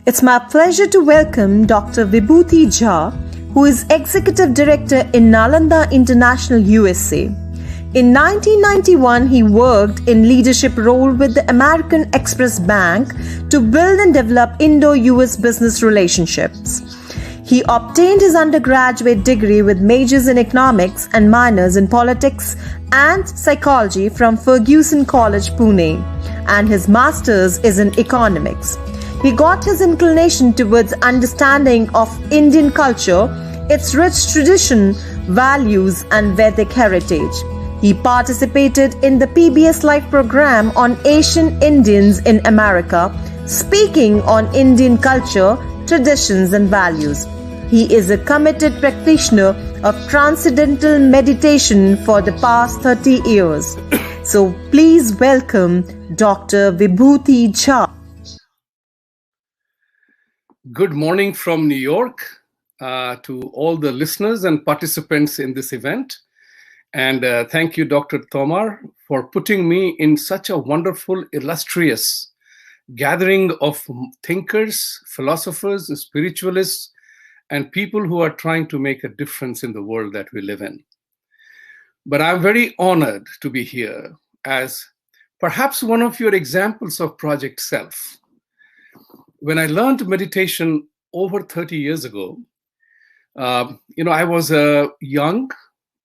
It's my pleasure to welcome Dr. Vibhuti Jha, who is Executive Director in Nalanda International, USA. In 1991, he worked in leadership role with the American Express Bank to build and develop Indo-US business relationships. He obtained his undergraduate degree with majors in economics and minors in politics and psychology from Fergusson College, Pune, and his master's is in economics. He got his inclination towards understanding of Indian culture, its rich tradition, values, and Vedic heritage. He participated in the PBS Live program on Asian Indians in America, speaking on Indian culture, traditions, and values. He is a committed practitioner of Transcendental meditation for the past 30 years. So please welcome Dr. Vibhuti Jha. Good morning from New York to all the listeners and participants in this event. And thank you, Dr. Tomar, for putting me in such a wonderful, illustrious gathering of thinkers, philosophers, spiritualists, and people who are trying to make a difference in the world that we live in. But I'm very honored to be here as perhaps one of your examples of Project Self. When I learned meditation over 30 years ago, I was a young,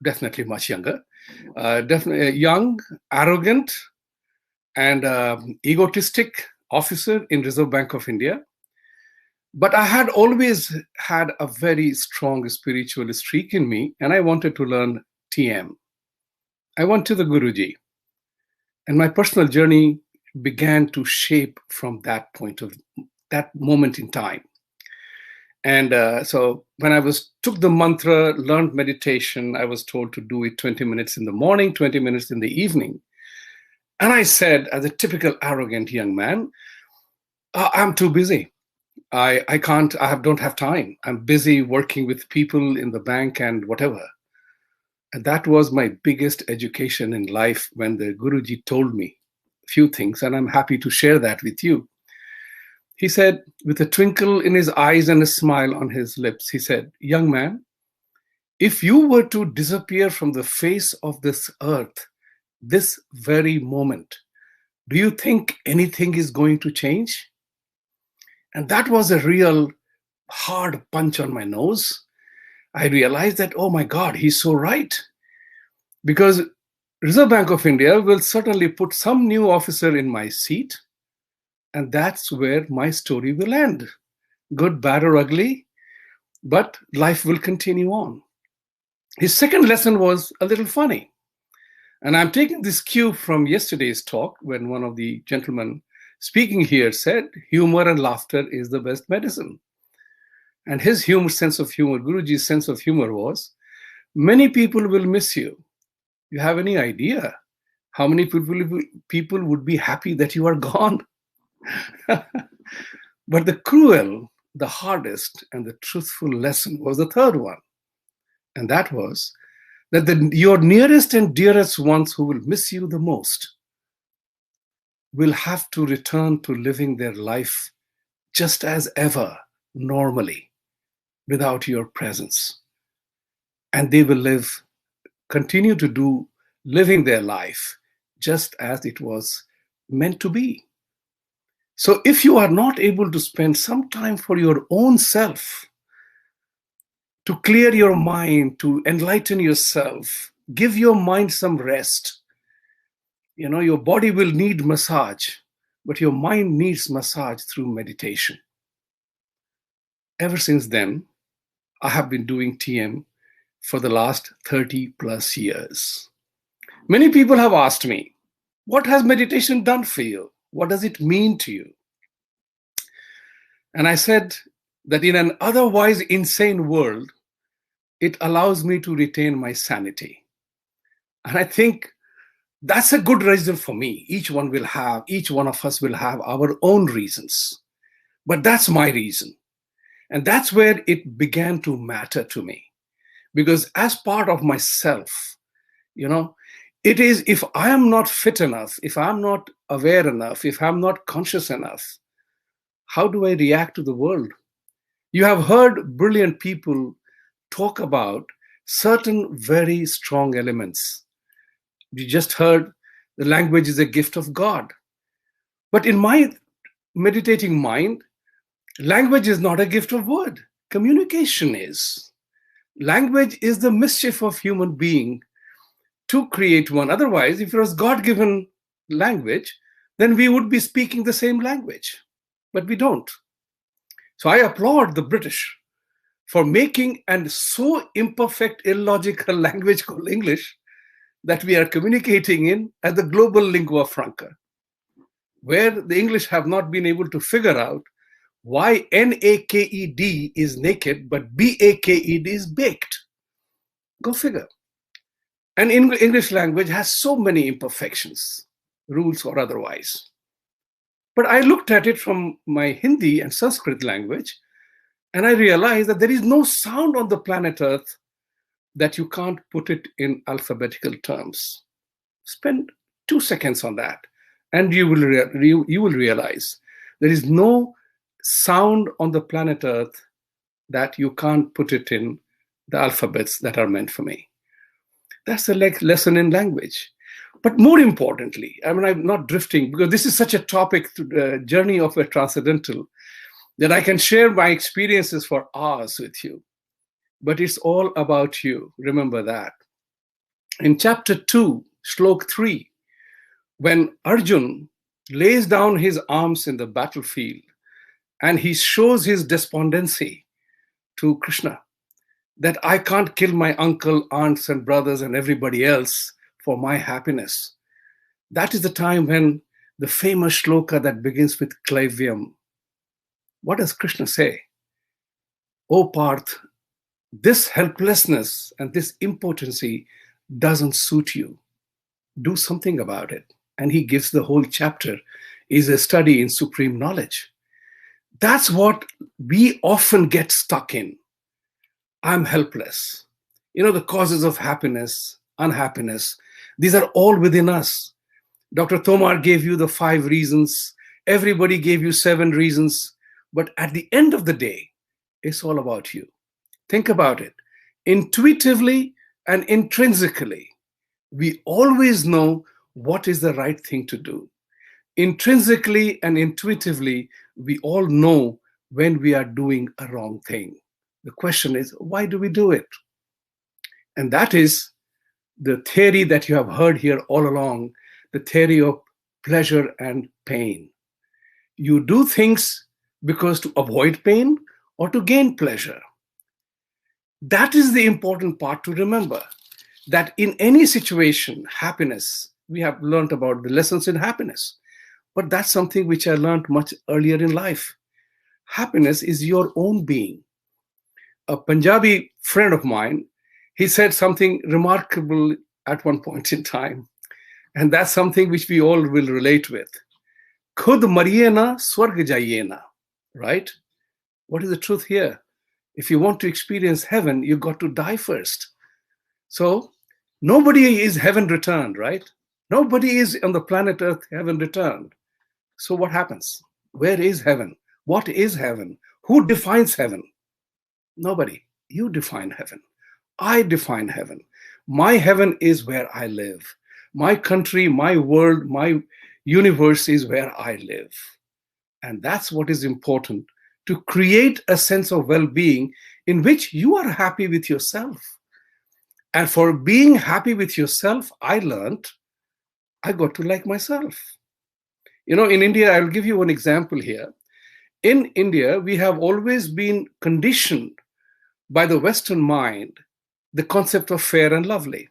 definitely much younger, definitely young, arrogant, and egotistic officer in Reserve Bank of India. But I had always had a very strong spiritual streak in me, and I wanted to learn TM. I went to the Guruji, and my personal journey began to shape from that moment in time. And so when I took the mantra, learned meditation, I was told to do it 20 minutes in the morning, 20 minutes in the evening. And I said, as a typical arrogant young man, I'm too busy. I don't have time. I'm busy working with people in the bank and whatever. And that was my biggest education in life when the Guruji told me a few things, and I'm happy to share that with you. He said, with a twinkle in his eyes and a smile on his lips, he said, young man, if you were to disappear from the face of this earth this very moment, do you think anything is going to change? And that was a real hard punch on my nose. I realized that, oh my God, he's so right. Because Reserve Bank of India will certainly put some new officer in my seat, and that's where my story will end. Good, bad, or ugly, but life will continue on. His second lesson was a little funny. And I'm taking this cue from yesterday's talk when one of the gentlemen speaking here said, humor and laughter is the best medicine. And his sense of humor, Guruji's sense of humor was, many people will miss you. You have any idea how many people would be happy that you are gone? But the cruel, the hardest, and the truthful lesson was the third one. And that was that your nearest and dearest ones who will miss you the most will have to return to living their life just as ever, normally, without your presence. And they will continue to living their life just as it was meant to be. So if you are not able to spend some time for your own self, to clear your mind, to enlighten yourself, give your mind some rest. Your body will need massage, but your mind needs massage through meditation. Ever since then, I have been doing TM for the last 30 plus years. Many people have asked me, what has meditation done for you? What does it mean to you? And I said that in an otherwise insane world, it allows me to retain my sanity. And I think that's a good reason for me. Each one of us will have our own reasons. But that's my reason. And that's where it began to matter to me. Because as part of myself, it is if I am not fit enough, if I'm not aware enough, if I'm not conscious enough, how do I react to the world? You have heard brilliant people talk about certain very strong elements. You just heard the language is a gift of God. But in my meditating mind, language is not a gift of word. Communication is. Language is the mischief of human being to create one. Otherwise, if it was God-given language, then we would be speaking the same language. But we don't. So I applaud the British for making an so imperfect, illogical language called English that we are communicating in as the global lingua franca, where the English have not been able to figure out why NAKED is naked, but BAKED is baked. Go figure. And English language has so many imperfections, rules or otherwise. But I looked at it from my Hindi and Sanskrit language, and I realized that there is no sound on the planet Earth that you can't put it in alphabetical terms. Spend 2 seconds on that, and you will realize there is no sound on the planet Earth that you can't put it in the alphabets that are meant for me. That's the lesson in language. But more importantly, I mean, I'm not drifting because this is such a topic, the journey of a transcendental, that I can share my experiences for hours with you. But it's all about you. Remember that. In chapter 2, Shlok 3, when Arjun lays down his arms in the battlefield and he shows his despondency to Krishna, that I can't kill my uncle, aunts, and brothers and everybody else for my happiness. That is the time when the famous shloka that begins with Klaivyam. What does Krishna say? O Parth, this helplessness and this impotency doesn't suit you. Do something about it. And he gives the whole chapter is a study in supreme knowledge. That's what we often get stuck in. I'm helpless. You know, the causes of happiness, unhappiness, these are all within us. Dr. Tomar gave you the 5 reasons. Everybody gave you 7 reasons. But at the end of the day, it's all about you. Think about it. Intuitively and intrinsically, we always know what is the right thing to do. Intrinsically and intuitively, we all know when we are doing a wrong thing. The question is, why do we do it? And that is the theory that you have heard here all along, the theory of pleasure and pain. You do things because to avoid pain or to gain pleasure. That is the important part to remember, that in any situation, happiness, we have learned about the lessons in happiness, but that's something which I learned much earlier in life. Happiness is your own being. A Punjabi friend of mine, he said something remarkable at one point in time, and that's something which we all will relate with. Khud mariye na, swarg jaiye na, right? What is the truth here? If you want to experience heaven, you've got to die first. So nobody is heaven returned, right? Nobody is on the planet Earth heaven returned. So what happens? Where is heaven? What is heaven? Who defines heaven? Nobody. You define heaven. I define heaven. My heaven is where I live. My country, my world, my universe is where I live. And that's what is important, to create a sense of well-being in which you are happy with yourself. And for being happy with yourself, I learned I got to like myself. You know, in India, I'll give you one example here. In India, we have always been conditioned by the Western mind the concept of fair and lovely.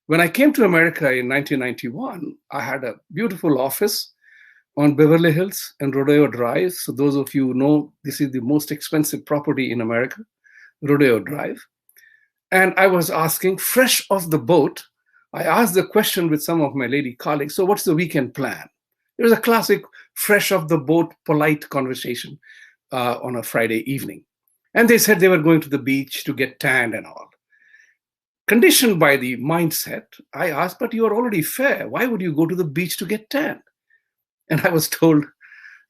When I came to America in 1991, I had a beautiful office on Beverly Hills and Rodeo Drive. So those of you who know, this is the most expensive property in America, Rodeo Drive. And I was asking, fresh off the boat, I asked the question with some of my lady colleagues, so what's the weekend plan? It was a classic fresh off the boat, polite conversation on a Friday evening. And they said they were going to the beach to get tanned and all. Conditioned by the mindset, I asked, but you are already fair. Why would you go to the beach to get tanned? And I was told,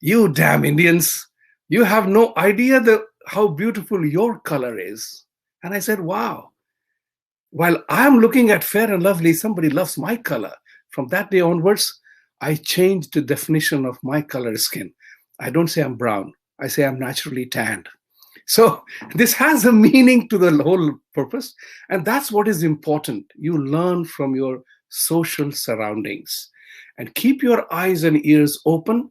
You damn Indians, you have no idea how beautiful your color is. And I said, wow, while I'm looking at fair and lovely, somebody loves my color. From that day onwards, I changed the definition of my color skin. I don't say I'm brown. I say I'm naturally tanned. So this has a meaning to the whole purpose. And that's what is important. You learn from your social surroundings and keep your eyes and ears open.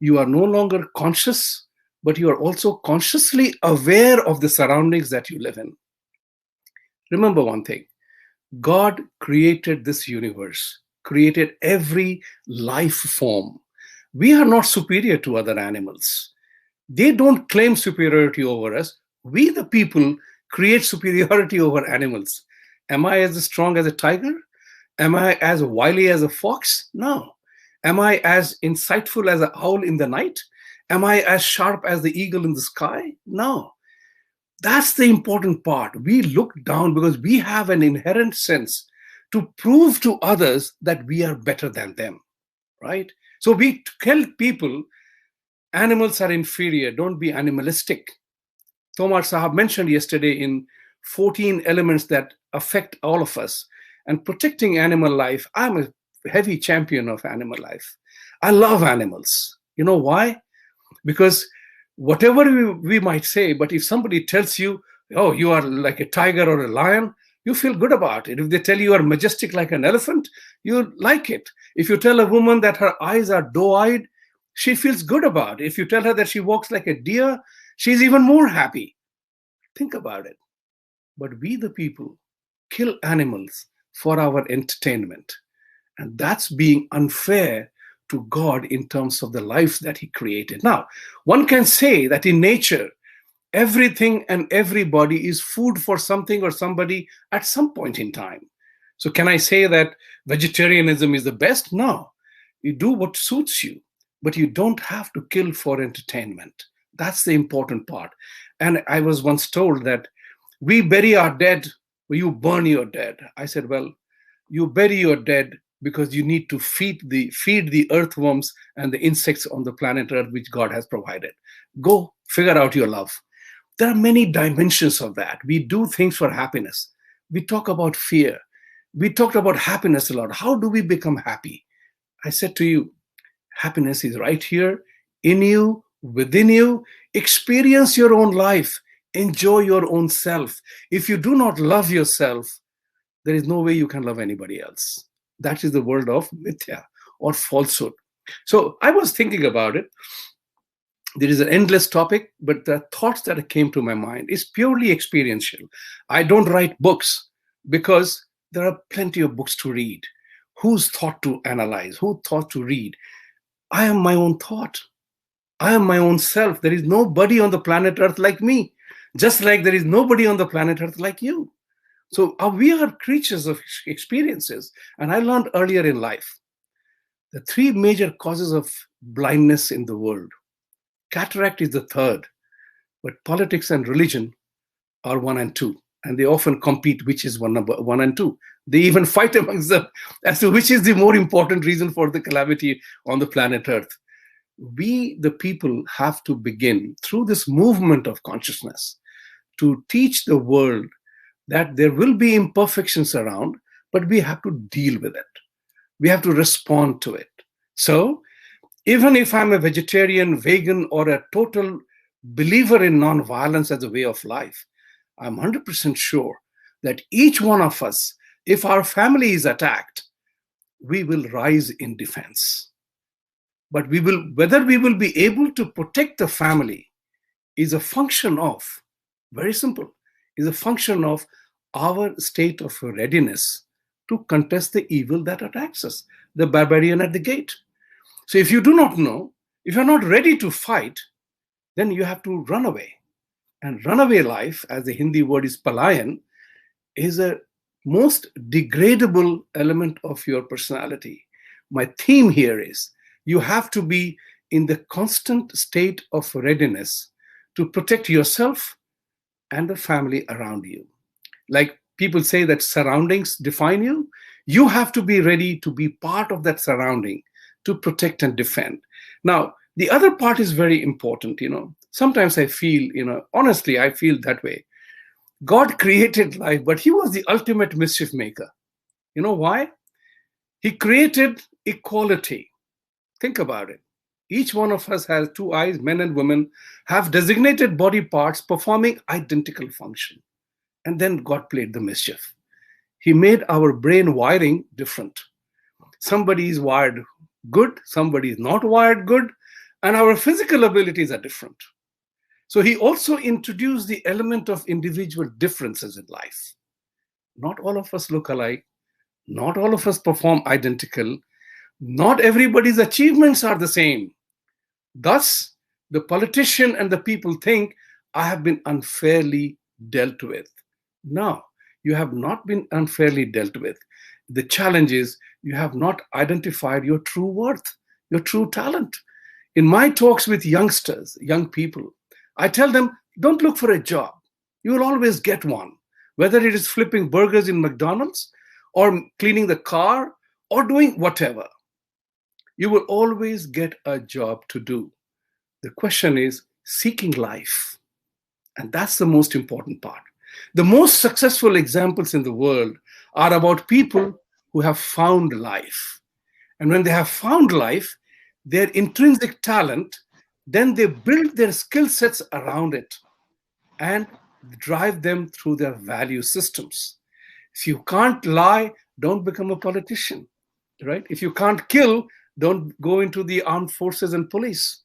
You are no longer conscious, but you are also consciously aware of the surroundings that you live in. Remember one thing, God created this universe, created every life form. We are not superior to other animals. They don't claim superiority over us. We, the people, create superiority over animals. Am I as strong as a tiger? Am I as wily as a fox? No. Am I as insightful as an owl in the night? Am I as sharp as the eagle in the sky? No. That's the important part. We look down because we have an inherent sense to prove to others that we are better than them, right? So we tell people animals are inferior, don't be animalistic. Tomar Sahab mentioned yesterday in 14 elements that affect all of us. And protecting animal life, I'm a heavy champion of animal life. I love animals. You know why? Because whatever we might say, but if somebody tells you, oh, you are like a tiger or a lion, you feel good about it. If they tell you are majestic like an elephant, you like it. If you tell a woman that her eyes are doe-eyed, she feels good about it. If you tell her that she walks like a deer, she's even more happy. Think about it. But we, the people, kill animals for our entertainment. And that's being unfair to God in terms of the life that he created. Now, one can say that in nature, everything and everybody is food for something or somebody at some point in time. So can I say that vegetarianism is the best? No. You do what suits you, but you don't have to kill for entertainment. That's the important part. And I was once told that we bury our dead, or you burn your dead. I said, well, you bury your dead because you need to feed the earthworms and the insects on the planet Earth, which God has provided. Go figure out your love. There are many dimensions of that. We do things for happiness. We talk about fear. We talked about happiness a lot. How do we become happy? I said to you, happiness is right here, in you, within you. Experience your own life. Enjoy your own self. If you do not love yourself, there is no way you can love anybody else. That is the world of mithya or falsehood. So I was thinking about it. There is an endless topic, but the thoughts that came to my mind is purely experiential. I don't write books because there are plenty of books to read. Who's thought to analyze? Who thought to read? I am my own thought. I am my own self. There is nobody on the planet Earth like me, just like there is nobody on the planet Earth like you. So we are creatures of experiences. And I learned earlier in life, the three major causes of blindness in the world. Cataract is the third, but politics and religion are 1 and 2. And they often compete which is number 1 and 2. They even fight amongst them as to which is the more important reason for the calamity on the planet Earth. We, the people, have to begin through this movement of consciousness to teach the world that there will be imperfections around, but we have to deal with it. We have to respond to it. So even if I'm a vegetarian, vegan, or a total believer in nonviolence as a way of life, I'm 100% sure that each one of us, if our family is attacked, we will rise in defense. But whether we will be able to protect the family is a function of, very simple, is a function of our state of readiness to contest the evil that attacks us, the barbarian at the gate. So if you do not know, if you're not ready to fight, then you have to run away. And runaway life, as the Hindi word is palayan, is a most degradable element of your personality. My theme here is you have to be in the constant state of readiness to protect yourself and the family around you. Like people say that surroundings define you, you have to be ready to be part of that surrounding to protect and defend. Now, The other part is very important. Sometimes I feel, honestly, I feel that way. God created life, but he was the ultimate mischief maker. You know why? He created equality. Think about it. Each one of us has two eyes. Men and women have designated body parts performing identical function. And then God played the mischief. He made our brain wiring different. Somebody is wired good, somebody is not wired good, and our physical abilities are different. So he also introduced the element of individual differences in life. Not all of us look alike. Not all of us perform identical. Not everybody's achievements are the same. Thus, the politician and the people think, I have been unfairly dealt with. No, you have not been unfairly dealt with. The challenge is you have not identified your true worth, your true talent. In my talks with youngsters, young people, I tell them, don't look for a job. You will always get one, whether it is flipping burgers in McDonald's or cleaning the car or doing whatever. You will always get a job to do. The question is seeking life. And that's the most important part. The most successful examples in the world are about people who have found life. And when they have found life, their intrinsic talent, then they build their skill sets around it and drive them through their value systems. If you can't lie, don't become a politician, right? If you can't kill, don't go into the armed forces and police.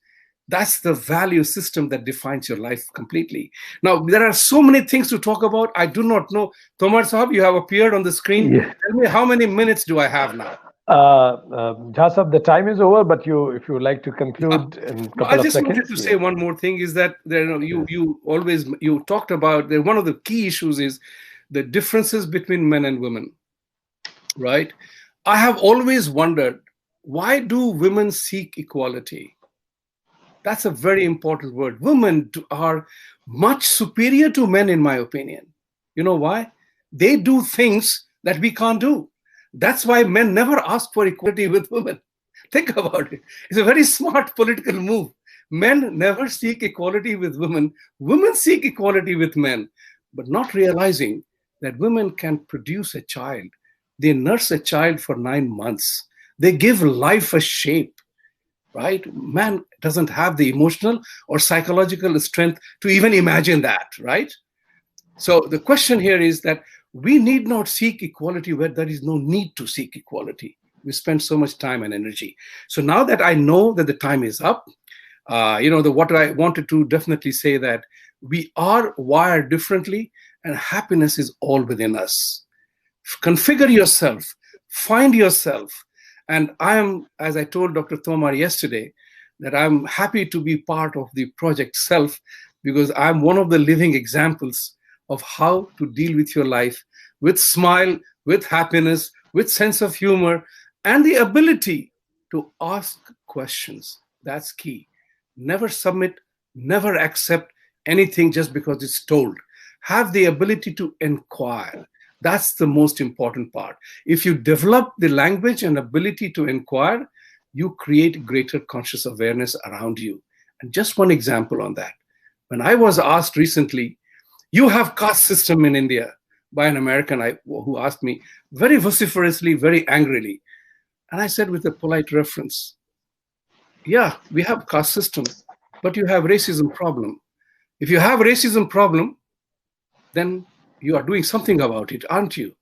That's the value system that defines your life completely. Now, there are so many things to talk about. I do not know. Tomar Sahab, you have appeared on the screen. Yeah. Tell me, how many minutes do I have now? Jasab, the time is over, but if you would like to conclude in a couple I of just seconds. wanted to say one more thing is that you talked about one of the key issues is the differences between men and women, right? I have always wondered, why do women seek equality? That's a very important word. Women are much superior to men, in my opinion. You know why? They do things that we can't do. That's why men never ask for equality with women. Think about it. It's a very smart political move. Men never seek equality with women. Women seek equality with men, but not realizing that women can produce a child. They nurse a child for 9 months. They give life a shape, right? Man doesn't have the emotional or psychological strength to even imagine that, right? So the question here is that we need not seek equality where there is no need to seek equality. We spend so much time and energy. So now that I know that the time is up, what I wanted to definitely say that we are wired differently and happiness is all within us. Configure yourself, find yourself. And I am, as I told Dr. Tomar yesterday, that I'm happy to be part of the project Self because I'm one of the living examples of how to deal with your life with smile, with happiness, with sense of humor, and the ability to ask questions. That's key. Never submit, never accept anything just because it's told. Have the ability to inquire. That's the most important part. If you develop the language and ability to inquire, you create greater conscious awareness around you. And just one example on that. When I was asked recently, you have caste system in India, by an American who asked me very vociferously, very angrily. And I said with a polite reference, yeah, we have caste system, but you have racism problem. If you have racism problem, then you are doing something about it, aren't you?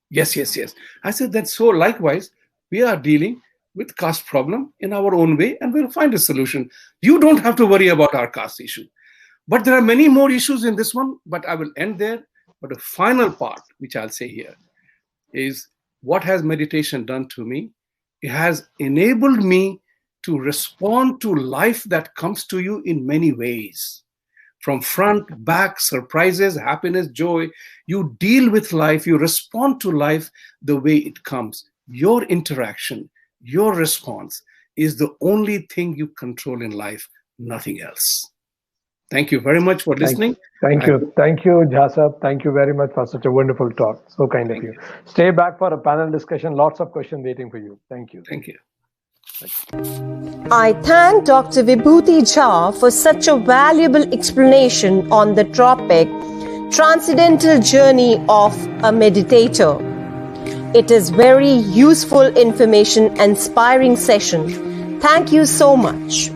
Yes, yes, yes. I said that so likewise, we are dealing with caste problem in our own way and we'll find a solution. You don't have to worry about our caste issue. But there are many more issues in this one, but I will end there. But the final part, which I'll say here, is what has meditation done to me? It has enabled me to respond to life that comes to you in many ways. From front, back, surprises, happiness, joy, you deal with life, you respond to life the way it comes. Your interaction, your response is the only thing you control in life, nothing else. Thank you very much for listening. Thank you, Jasab. Thank you very much for such a wonderful talk. So kind of you. Stay back for a panel discussion. Lots of questions waiting for you. Thank you. Thank you. I thank Dr. Vibhuti Jha for such a valuable explanation on the topic Transcendental Journey of a Meditator. It is very useful information, inspiring session. Thank you so much.